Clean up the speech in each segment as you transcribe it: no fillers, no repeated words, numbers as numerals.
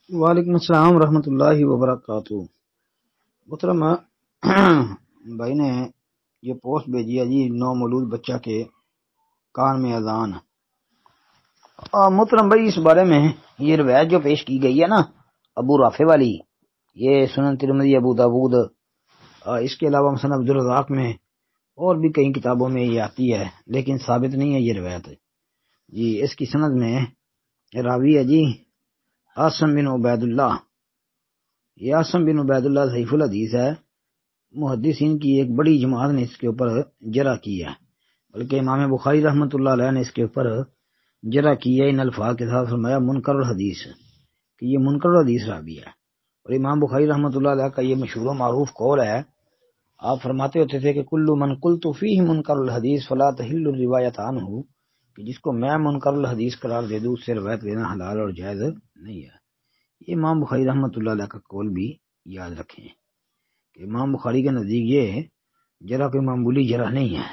وعلیکم السلام ورحمۃ اللہ وبرکاتہ۔ محترم بھائی نے یہ پوسٹ بھیجی ہے جی، نو مولود بچہ کے کان میں اذان۔ محترم بھائی، اس بارے میں یہ روایت جو پیش کی گئی ہے نا ابو رافع والی، یہ سنن ترمذی، ابو داود، اس کے علاوہ مسند عبدالرزاق میں اور بھی کئی کتابوں میں یہ آتی ہے، لیکن ثابت نہیں ہے یہ روایت جی۔ اس کی سند میں راوی ہے جی عاصم بن عبید اللہ۔ یہ عاصم بن عبید اللہ ضعیف الحدیث ہے، محدثین کی ایک بڑی جماعت نے اس کے اوپر جرح کی ہے، بلکہ امام بخاری رحمۃ اللہ علیہ نے اس کے اوپر جرح کی ہے ان الفاظ کے ساتھ، فرمایا منکر الحدیث، کہ یہ منکر الحدیث راوی ہے۔ اور امام بخاری رحمۃ اللہ علیہ کا یہ مشہور و معروف قول ہے، آپ فرماتے ہوتے تھے کہ کل من قلت فیہ منکر الحدیث فلا تحل الروایۃ عنہ، کہ جس کو میں منکر الحدیث قرار دے دوں اس سے روایت لینا حلال اور جائز نہیں ہے۔ یہ امام بخاری رحمۃ اللہ علیہ کا قول بھی یاد رکھیں کہ امام بخاری کے نزدیک یہ جرح کوئی معمولی جرح نہیں ہے۔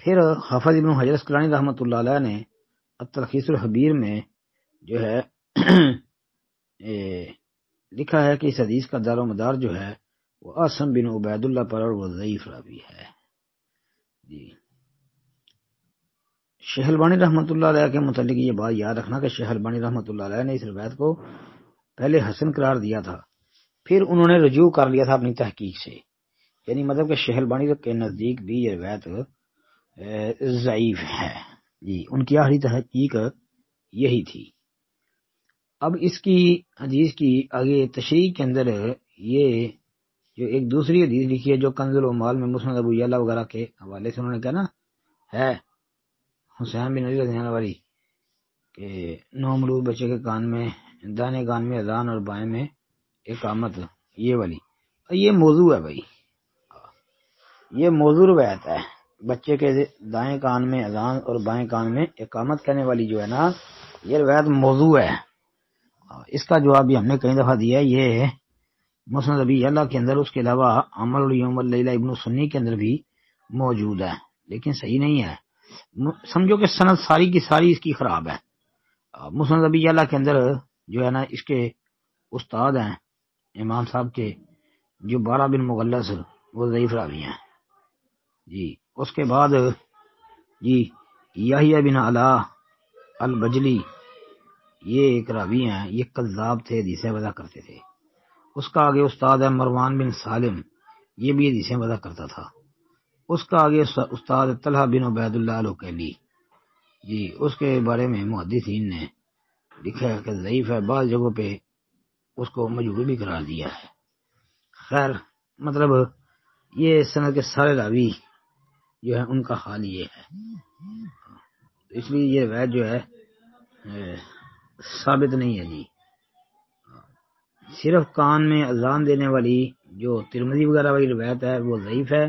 پھر حافظ ابن حجر اسقلانی رحمۃ اللہ علیہ نے التلخیص الحبیر میں جو ہے لکھا ہے کہ اس حدیث کا دار و مدار جو ہے وہ عاصم بن عبید اللہ پر اور وہ ضعیف راوی ہے جی۔ شیخ البانی رحمۃ اللہ علیہ کے متعلق یہ بات یاد رکھنا کہ شیخ البانی رحمۃ اللہ علیہ نے اس روایت کو پہلے حسن قرار دیا تھا، پھر انہوں نے رجوع کر لیا تھا اپنی تحقیق سے، یعنی مطلب کہ شیخ البانی کے نزدیک بھی یہ روایت ضعیف ہے جی، ان کی آخری تحقیق یہی تھی۔ اب اس کی حدیث کی آگے تشریح کے اندر یہ جو ایک دوسری حدیث لکھی ہے جو کنز العمال میں مسند ابو یعلا وغیرہ کے حوالے سے انہوں نے کہا نا ہے حسین بن علی رضی اللہ عنہ والی، کہ نو مولود بچے کے کان میں دائیں کان میں اذان اور بائیں میں اقامت، یہ والی یہ موضوع ہے بھائی، یہ موضوع روایت ہے۔ بچے کے دائیں کان میں اذان اور بائیں کان میں اقامت کرنے والی جو ہے نا یہ روایت موضوع ہے۔ اس کا جواب بھی ہم نے کئی دفعہ دیا ہے، یہ مسند ابی یعلا کے اندر، اس کے علاوہ عمل الیوم واللیلہ ابن سنی کے اندر بھی موجود ہے، لیکن صحیح نہیں ہے۔ سمجھو کہ سند ساری کی ساری اس کی خراب ہے۔ مسند ابی یعلا کے اندر جو ہے نا اس کے استاد ہیں امام صاحب کے جو بارہ بن مغلس، وہ ضعیف راوی ہیں جی۔ اس کے بعد جی یحییٰ بن علا البجلی، یہ ایک راوی ہیں، یہ کذاب تھے، حدیثیں وضع کرتے تھے۔ اس کا آگے استاد ہے مروان بن سالم، یہ بھی حدیثیں وضع کرتا تھا۔ اس کا آگے استاد طلحہ بن عبید اللہ العقیلی جی، اس کے بارے میں محدثین نے لکھا ہے کہ ضعیف ہے، بعض جگہوں پہ اس کو مجہول بھی قرار دیا ہے۔ خیر مطلب یہ سند کے سارے راوی جو ہے ان کا حال یہ ہے، اس لیے یہ روایت جو ہے ثابت نہیں ہے جی۔ صرف کان میں اذان دینے والی جو ترمذی وغیرہ والی روایت ہے وہ ضعیف ہے،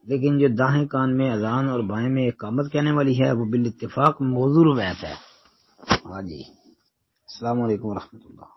لیکن جو داہیں کان میں اذان اور بائیں میں اقامت کہنے والی ہے وہ بالاتفاق موضوع روایت ہے۔ ہاں جی، السلام علیکم ورحمۃ اللہ۔